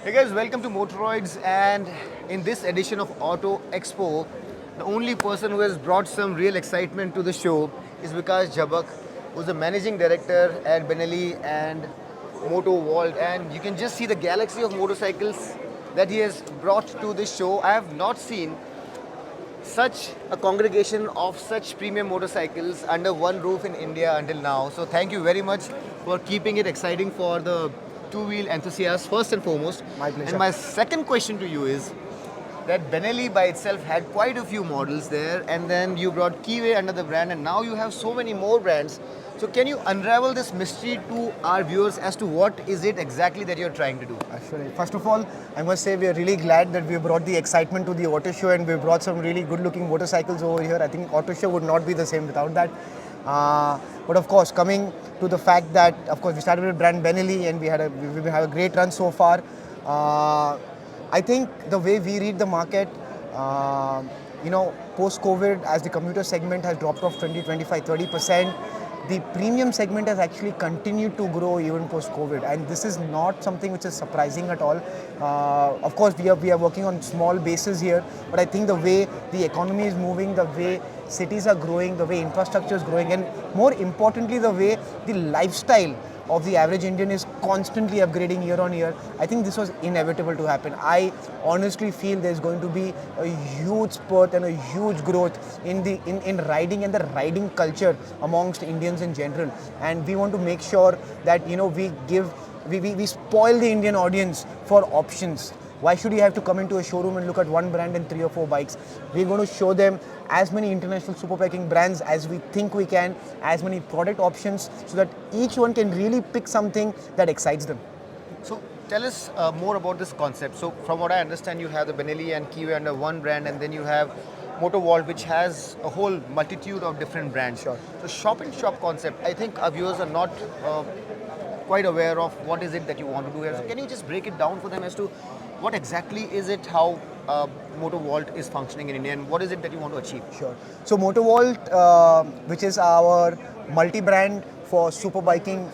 Hey guys, welcome to Motoroids, and in this edition of Auto Expo, the only person who has brought some real excitement to the show is Vikas Jhabakh, who's the managing director at Benelli and MotoVault, and you can just see the galaxy of motorcycles that he has brought to this show. I have not seen such a congregation of such premium motorcycles under one roof in India until now. So thank you very much for keeping it exciting for the two-wheel enthusiasts first and foremost. My pleasure. And my second question to you is that Benelli by itself had quite a few models there, and then you brought Keeway under the brand, and now you have so many more brands. So can you unravel this mystery to our viewers as to what is it exactly that you're trying to do? Actually, first of all, I must say we are really glad that we brought the excitement to the auto show and we brought some really good-looking motorcycles over here. I think auto show would not be the same without that. But of course, coming to the fact that, of course, we started with brand Benelli and we had a great run so far. I think the way we read the market, post-COVID, as the commuter segment has dropped off 20, 25, 30%, the premium segment has actually continued to grow even post-COVID, and this is not something which is surprising at all. Of course, we are working on small bases here, but I think the way the economy is moving, the way cities are growing, the way infrastructure is growing, and more importantly, the way the lifestyle of the average Indian is constantly upgrading year on year, I think this was inevitable to happen. I honestly feel there's going to be a huge spurt and a huge growth in riding and the riding culture amongst Indians in general. And we want to make sure that we spoil the Indian audience for options. Why should you have to come into a showroom and look at one brand and 3 or 4 bikes? We're going to show them as many international super biking brands as we think we can, as many product options, so that each one can really pick something that excites them. So tell us more about this concept. So from what I understand, you have the Benelli and Keeway under one brand, and then you have Moto Vault, which has a whole multitude of different brands. Sure. So shop-in-shop concept, I think our viewers are not quite aware of what is it that you want to do here. So can you just break it down for them as to what exactly is it, how Moto Vault is functioning in India, and what is it that you want to achieve? Sure. So Moto Vault, which is our multi-brand for super biking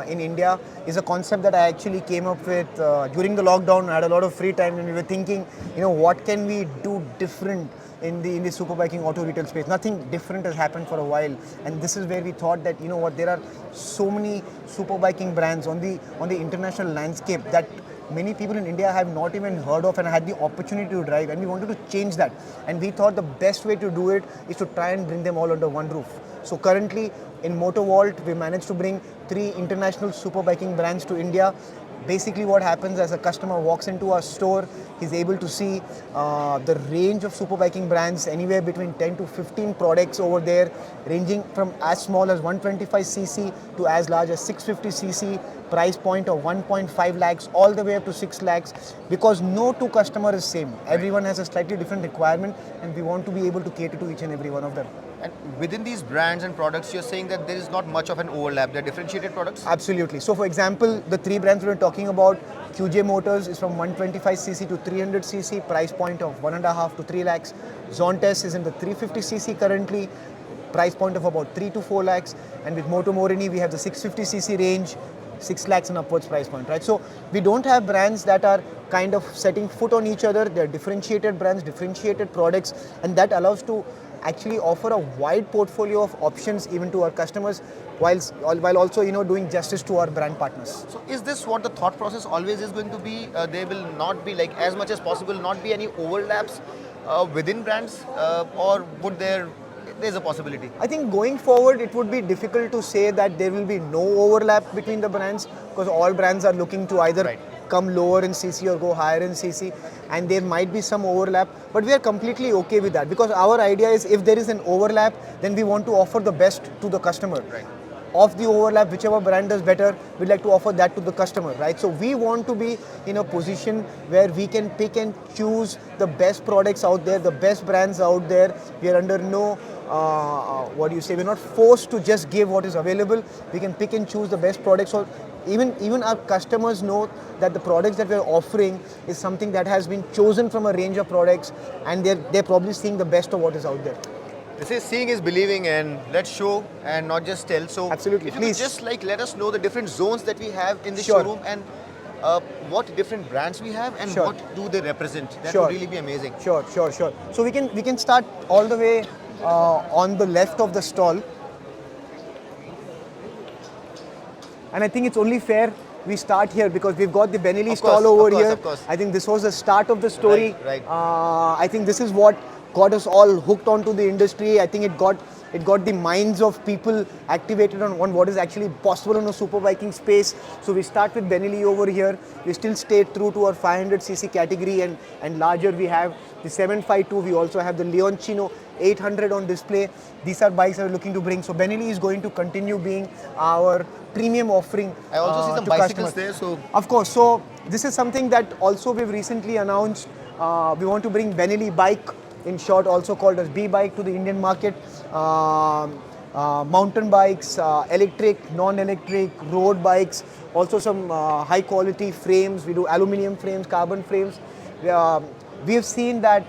in India, is a concept that I actually came up with during the lockdown. I had a lot of free time and we were thinking, what can we do different in the super biking auto retail space. Nothing different has happened for a while, and this is where we thought that there are so many super biking brands on the international landscape that many people in India have not even heard of and had the opportunity to drive, and we wanted to change that. And we thought the best way to do it is to try and bring them all under one roof. So currently in Moto Vault, we managed to bring 3 international super biking brands to India. Basically what happens as a customer walks into our store, he's able to see the range of super biking brands, anywhere between 10 to 15 products over there, ranging from as small as 125cc to as large as 650cc, price point of 1.5 lakhs all the way up to 6 lakhs, because no two customer is same. Everyone has a slightly different requirement, and we want to be able to cater to each and every one of them. And within these brands and products, you're saying that there is not much of an overlap. They're differentiated products? Absolutely. So for example, the 3 brands we're talking about, QJmotor is from 125cc to 300cc, price point of 1.5 to 3 lakhs. Zontes is in the 350cc currently, price point of about 3 to 4 lakhs. And with Moto Morini, we have the 650cc range, 6 lakhs and upwards price point, right? So we don't have brands that are kind of setting foot on each other. They're differentiated brands, differentiated products, and that allows to actually offer a wide portfolio of options even to our customers, while also doing justice to our brand partners. So is this what the thought process always is going to be? There will not be, like, as much as possible, not be any overlaps within brands, or would there's a possibility? I think going forward, it would be difficult to say that there will be no overlap between the brands, because all brands are looking to either come lower in CC or go higher in CC, and there might be some overlap, but we are completely okay with that, because our idea is if there is an overlap, then we want to offer the best to the customer. Right. Of the overlap, whichever brand does better, we'd like to offer that to the customer, right? So we want to be in a position where we can pick and choose the best products out there, the best brands out there. We are under no, we're not forced to just give what is available. We can pick and choose the best products. So even our customers know that the products that we're offering is something that has been chosen from a range of products, and they're probably seeing the best of what is out there. They say seeing is believing, and let's show and not just tell. So absolutely, if you could just let us know the different zones that we have in the Sure. showroom, and what different brands we have and Sure. what do they represent. That Sure. would really be amazing. Sure. So we can start all the way on the left of the stall, and I think it's only fair we start here because we've got the Benelli Of course, stall over of course, here. of course. I think this was the start of the story. Right. I think this is what got us all hooked onto the industry. I think it got the minds of people activated on what is actually possible in a superbiking space. So we start with Benelli over here. We still stay true to our 500cc category and larger. We have the 752. We also have the Leoncino 800 on display. These are bikes that we're looking to bring. So Benelli is going to continue being our premium offering. I also see some to bicycles customers. there. So Of course. So this is something that also we've recently announced. We want to bring Benelli bike, in short also called as B-bike, to the Indian market. Mountain bikes, electric, non-electric, road bikes, also some high quality frames. We do aluminium frames, carbon frames. We have seen that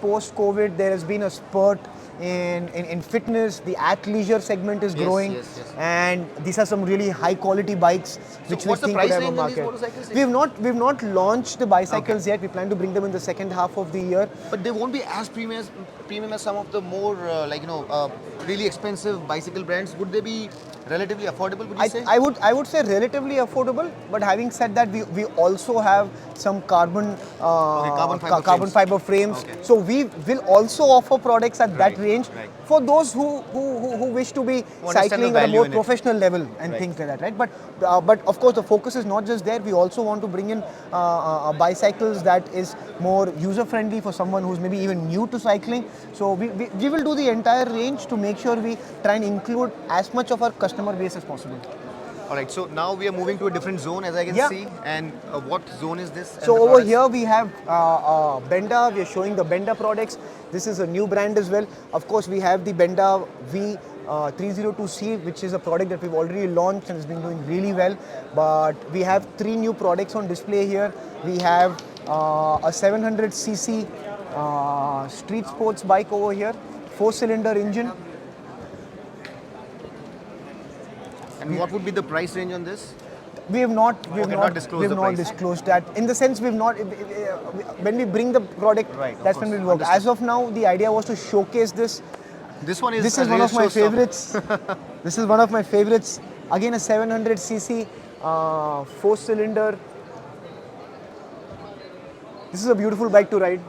post-COVID there has been a spurt in fitness. The athleisure segment is growing, yes. and these are some really high quality bikes which what's the we think price could have a range on these market. motorcycles? We've not launched the bicycles yet. We plan to bring them in the second half of the year. But they won't be as premium as some of the more really expensive bicycle brands. Would they be relatively affordable? Would you say? I would say relatively affordable, but having said that, we also have some carbon carbon fiber frames. frames. Okay. So we will also offer products at that range right. for those who wish to be Who understand cycling the at a value more in it. professional level and Right. things like that, right? But of course the focus is not just there. We also want to bring in bicycles that is more user friendly for someone who's maybe even new to cycling. So we will do the entire range to make sure we try and include as much of our customer base as possible. All right. So now we are moving to a different zone, as I can Yeah. see. And what zone is this? and So the over products? here we have Benda. We are showing the Benda products. This is a new brand as well. Of course, we have the Benda V 302C, which is a product that we've already launched and has been doing really well. But we have 3 new products on display here. We have a 700cc street sports bike over here, 4-cylinder engine. And what would be the price range on this? We have not disclosed the price. disclosed that. In the sense, we've not. When we bring the product, Right, of that's when course. we'll work. Understood. As of now, the idea was to showcase this. This one is. This a is one real of my showstopper. favorites. This is one of my favorites. Again, a 700cc 4-cylinder. This is a beautiful bike to ride.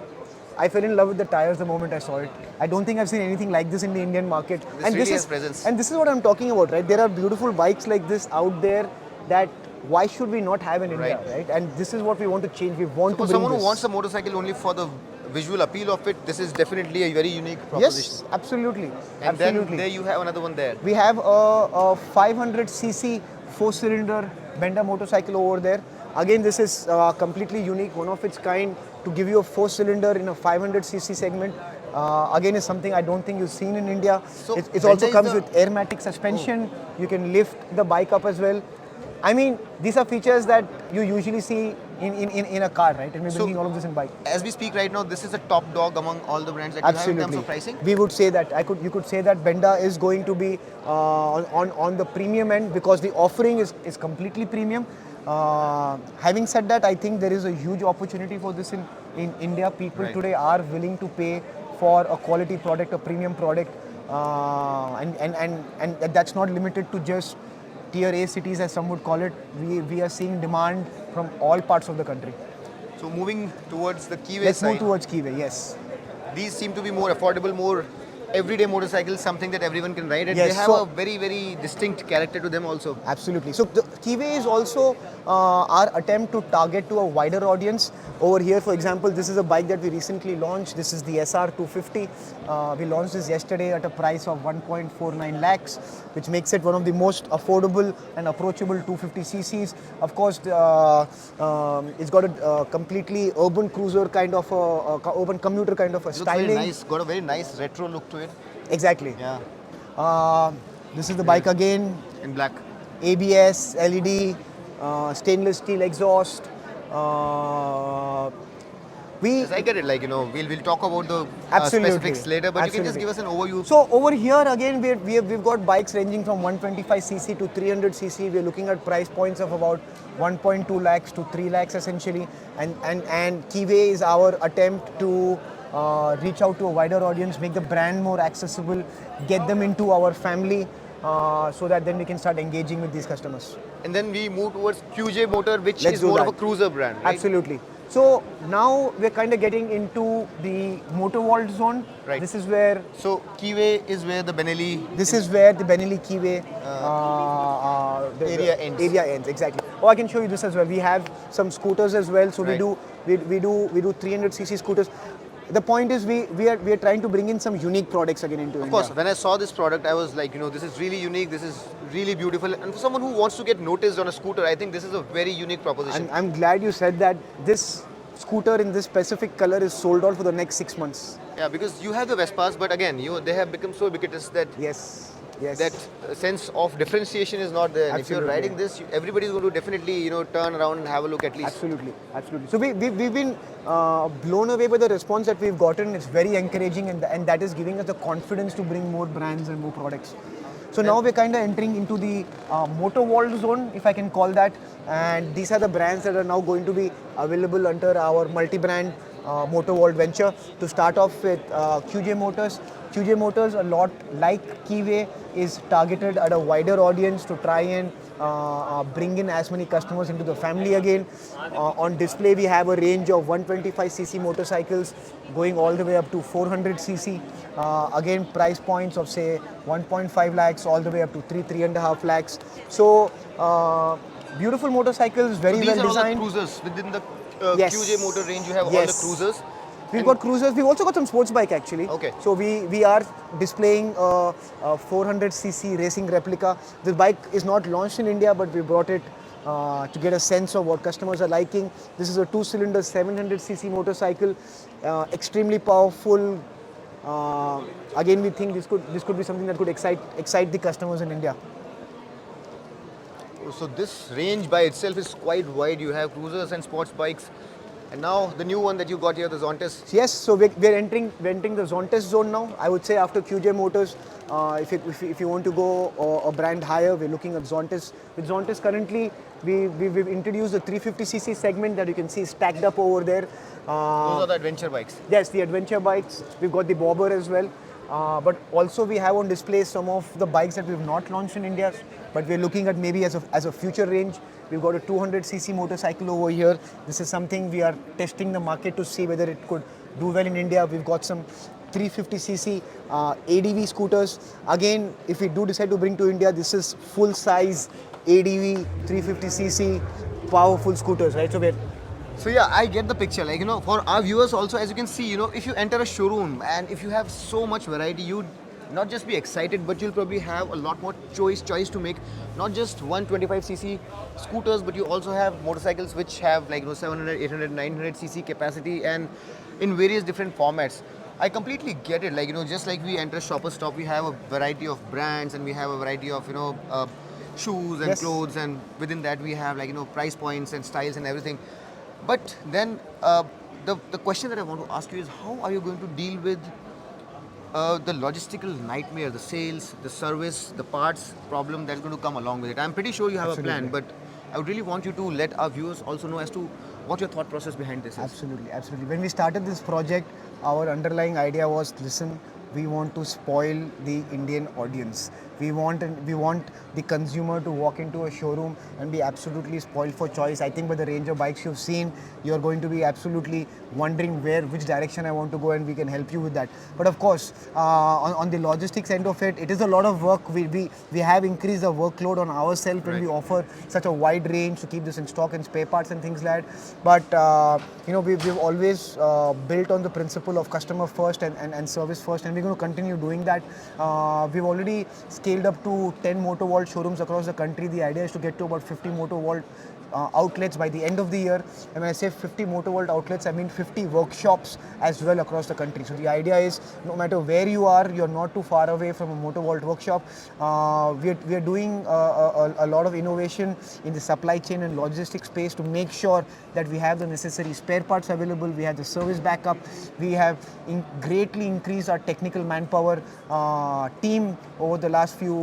I fell in love with the tires the moment I saw it. I don't think I've seen anything like this in the Indian market. This really has presence. And this is what I'm talking about, right? There are beautiful bikes like this out there that why should we not have in India, right? And this is what we want to change. We want For to bring someone this. who wants a motorcycle only for the visual appeal of it, this is definitely a very unique proposition. Yes, absolutely. And absolutely. then there you have another one there. We have a 500cc 4-cylinder Benda motorcycle over there. Again, this is completely unique, one of its kind. To give you a 4-cylinder in a 500cc segment, again, is something I don't think you've seen in India. So It Benda also is comes the- with airmatic suspension. You can lift the bike up as well. I mean, these are features that you usually see in a car, right? And we're So- bringing all of this in bike. As we speak right now, this is the top dog among all the brands that you have in Absolutely. terms of pricing. We would say that. You could say that Benda is going to be on the premium end because the offering is completely premium. Having said that, I think there is a huge opportunity for this in India. People Right. today are willing to pay for a quality product, a premium product, and that's not limited to just tier A cities, as some would call it. We are seeing demand from all parts of the country. So moving towards the Keeway Let's side, move towards Keeway. Yes. these seem to be more affordable, more everyday motorcycles, something that everyone can ride, and Yes, they have so- a very, very distinct character to them also. Absolutely. So the Keeway is also our attempt to target to a wider audience. Over here, for example, this is a bike that we recently launched. This is the SR250. We launched this yesterday at a price of 1.49 lakhs, which makes it one of the most affordable and approachable 250 cc's. Of course, it's got a completely urban cruiser kind of urban commuter kind of a It looks very styling. nice, got a very nice retro look to it. Exactly. Yeah, This is the bike again. in black. ABS, LED, stainless steel exhaust, We Yes, I get it. Like, we'll talk about the Absolutely. specifics later, but you can just Absolutely. give us an overview. So over here again, we've got bikes ranging from 125cc to 300cc. We're looking at price points of about 1.2 lakhs to 3 lakhs essentially. And Keeway is our attempt to reach out to a wider audience, make the brand more accessible, get them into our family, so that then we can start engaging with these customers. And then we move towards QJmotor, which Let's is do more that. of a cruiser brand, right? Absolutely. So now we're kind of getting into the Moto Vault zone. Right. This is where So Keeway is where the Benelli This is where the Benelli Keeway area ends. Area ends, exactly. Oh, I can show you this as well. We have some scooters as well. So Right. we do 300cc scooters. The point is we are trying to bring in some unique products again into Of India. course, when I saw this product, I was like, this is really unique, this is really beautiful. And for someone who wants to get noticed on a scooter, I think this is a very unique proposition. I'm glad you said that. This scooter in this specific color is sold out for the next 6 months. Yeah, because you have the Vespas, but again, they have become so ubiquitous that Yes. Yes. that sense of differentiation is not there. And if you're Absolutely. riding this, everybody's going to definitely, turn around and have a look at least. Absolutely, absolutely. So we've been blown away by the response that we've gotten. It's very encouraging, and that is giving us the confidence to bring more brands and more products. So now we're kind of entering into the Moto Vault zone, if I can call that. And these are the brands that are now going to be available under our multi-brand Moto Vault venture. To start off with QJmotors. QJmotors, a lot like Keeway, is targeted at a wider audience to try and bring in as many customers into the family again. On display, we have a range of 125cc motorcycles going all the way up to 400cc. Again, price points of say 1.5 lakhs all the way up to 3.5 lakhs. So, beautiful motorcycles, very These well are all the designed. cruisers. Within the Yes. QJmotor range, you have all the Yes. cruisers. We've got cruisers. We've also got some sports bike actually. Okay. So we are displaying a 400cc racing replica. This bike is not launched in India, but we brought it to get a sense of what customers are liking. This is a two-cylinder 700cc motorcycle, extremely powerful. Again, we think this could be something that could excite the customers in India. So this range by itself is quite wide. You have cruisers and sports bikes. And now the new one that you got here, the Zontes. Yes, so we're entering the Zontes zone now. I would say after QJmotors, if you want to go a brand higher, we're looking at Zontes. With Zontes currently, we've introduced the 350cc segment that you can see stacked up over there. Those are the adventure bikes. Yes, the adventure bikes. We've got the Bobber as well. But also we have on display some of the bikes that we've not launched in India, but we're looking at maybe as a future range. We've got a 200cc motorcycle over here. This is something we are testing the market to see whether it could do well in India. We've got some 350cc ADV scooters. Again, if we do decide to bring to India, this is full size ADV 350cc powerful scooters, right? So yeah, I get the picture. Like, for our viewers also, as you can see, if you enter a showroom and if you have so much variety, you'd not just be excited, but you'll probably have a lot more choice to make. Not just 125cc scooters, but you also have motorcycles which have 700, 800, 900cc capacity and in various different formats. I completely get it. Just like we enter Shopper Stop, we have a variety of brands and we have a variety of, shoes and Yes. clothes, and within that we have price points and styles and everything. But then the question that I want to ask you is, how are you going to deal with the logistical nightmare, the sales, the service, the parts problem that's going to come along with it? I'm pretty sure you have a plan, but I would really want you to let our viewers also know as to what your thought process behind this is. Absolutely, absolutely. When we started this project, our underlying idea was, listen, we want to spoil the Indian audience. We want the consumer to walk into a showroom and be absolutely spoiled for choice. I think by the range of bikes you've seen, you're going to be absolutely wondering which direction I want to go, and we can help you with that. But of course, on the logistics end of it, it is a lot of work. We have increased the workload on ourselves when we offer such a wide range to keep this in stock and spare parts and things like that. But we've always built on the principle of customer first and service first, and we're going to continue doing that. We've already scaled up to 10 Moto Vault showrooms across the country. The idea is to get to about 50 Moto Vault outlets by the end of the year. And when I say 50 Moto Vault outlets, I mean 50 workshops as well across the country. So the idea is, no matter where you are, you're not too far away from a Moto Vault workshop. We are doing a lot of innovation in the supply chain and logistics space to make sure that we have the necessary spare parts available, we have the service backup, we have greatly increased our technical manpower team over the last few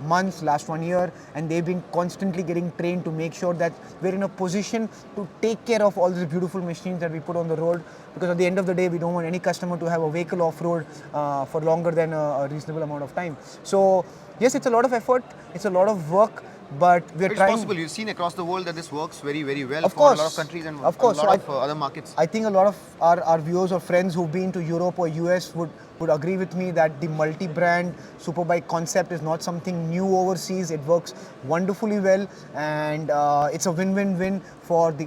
months, last 1 year, and they've been constantly getting trained to make sure that we're in a position to take care of all these beautiful machines that we put on the road, because at the end of the day we don't want any customer to have a vehicle off-road for longer than a reasonable amount of time. So yes, it's a lot of effort, it's a lot of work, but we're It's trying. possible. You've seen across the world that this works very, very well Of for course. a lot of countries and Of course. a lot of other markets. I think a lot of our viewers or friends who've been to Europe or US would agree with me that the multi-brand superbike concept is not something new overseas. It works wonderfully well, and it's a win-win-win for the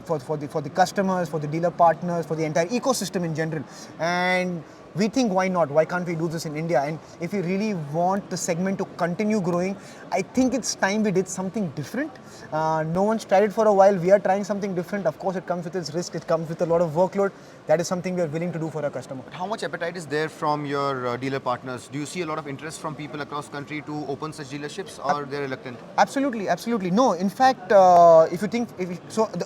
customers, for the dealer partners, for the entire ecosystem in general. And we think, why not? Why can't we do this in India? And if we really want the segment to continue growing, I think it's time we did something different. No one's tried it for a while. We are trying something different. Of course, it comes with its risk. It comes with a lot of workload. That is something we are willing to do for our customer. How much appetite is there from your dealer partners? Do you see a lot of interest from people across country to open such dealerships, or they're reluctant? Absolutely, absolutely. No, in fact, if you think,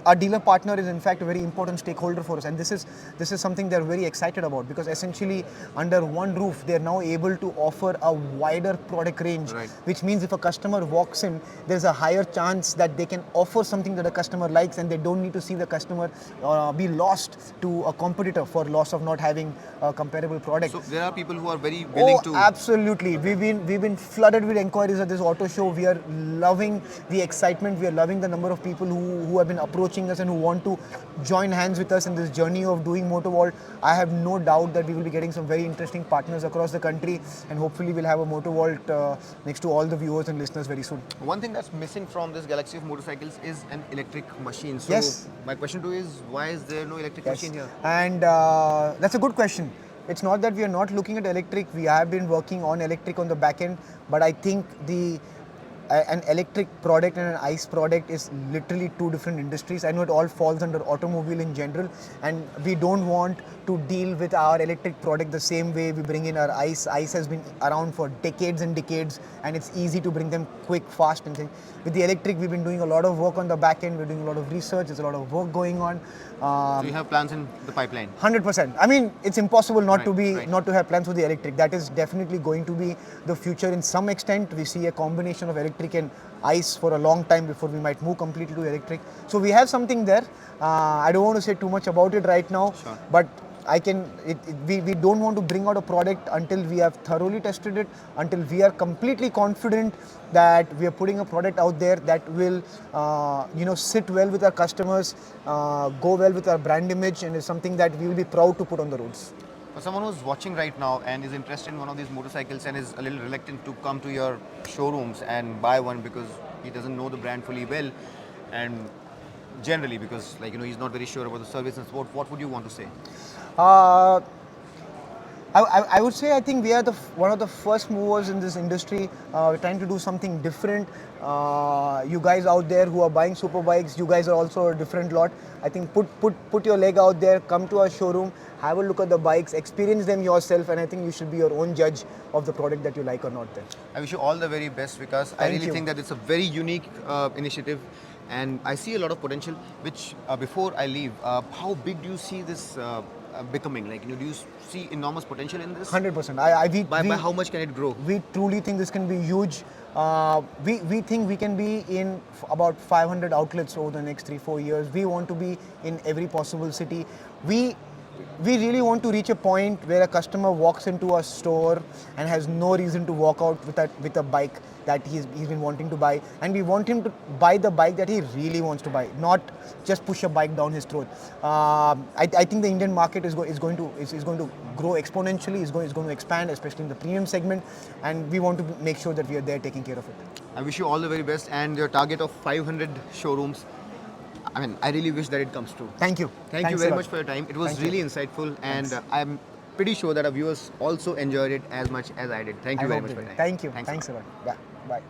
our dealer partner is in fact a very important stakeholder for us, and this is something they're very excited about, because essentially under one roof they're now able to offer a wider product range, Right. which means if a customer walks in, there's a higher chance that they can offer something that a customer likes, and they don't need to see the customer be lost to a competitor for loss of not having a comparable product. So there are people who are very willing to. Absolutely. We've been flooded with inquiries at this auto show. We are loving the excitement. We are loving the number of people who have been approaching us and who want to join hands with us in this journey of doing Moto Vault. I have no doubt that we will be getting some very interesting partners across the country, and hopefully we'll have a Moto Vault next to all the viewers and listeners very soon. One thing that's missing from this galaxy of motorcycles is an electric machine. So Yes. my question to you is, why is there no electric machine here? And that's a good question. It's not that we are not looking at electric. We have been working on electric on the back end, but I think an electric product and an ICE product is literally two different industries. I know it all falls under automobile in general, and we don't want to deal with our electric product the same way we bring in our ICE. ICE has been around for decades and decades, and it's easy to bring them quick, fast, and things. With the electric, we've been doing a lot of work on the back end. We're doing a lot of research. There's a lot of work going on. So you have plans in the pipeline? 100%. I mean, it's impossible not Right. to have plans for the electric. That is definitely going to be the future in some extent. We see a combination of electric and ICE for a long time before we might move completely to electric. So we have something there. I don't want to say too much about it right now, Sure. but we don't want to bring out a product until we have thoroughly tested it, until we are completely confident that we are putting a product out there that will sit well with our customers, go well with our brand image, and is something that we will be proud to put on the roads. For someone who's watching right now and is interested in one of these motorcycles and is a little reluctant to come to your showrooms and buy one because he doesn't know the brand fully well, and generally because he's not very sure about the service and support, what would you want to say? I would say I think we are one of the first movers in this industry. We're trying to do something different. You guys out there who are buying super bikes, you guys are also a different lot. I think put your leg out there, come to our showroom, have a look at the bikes, experience them yourself, and I think you should be your own judge of the product that you like or not then. I wish you all the very best, because I really think that it's a very unique initiative, and I see a lot of potential. Which before I leave, how big do you see this becoming? Do you see enormous potential in this? 100%. By how much can it grow? We truly think this can be huge. We think we can be in about 500 outlets over the next 3-4 years. We want to be in every possible city. We really want to reach a point where a customer walks into a store and has no reason to walk out with a bike that he's been wanting to buy, and we want him to buy the bike that he really wants to buy, not just push a bike down his throat. I think the Indian market is going to grow exponentially. Is going to expand, especially in the premium segment, and we want to make sure that we are there taking care of it. I wish you all the very best, and your target of 500 showrooms, I really wish that it comes true. Thank you. Thank you very much for your time. It was really insightful, and I'm pretty sure that our viewers also enjoyed it as much as I did. Thank you I very hope much they for your do. time. Thank you. Thanks a lot. Thanks a lot. Yeah. Bye.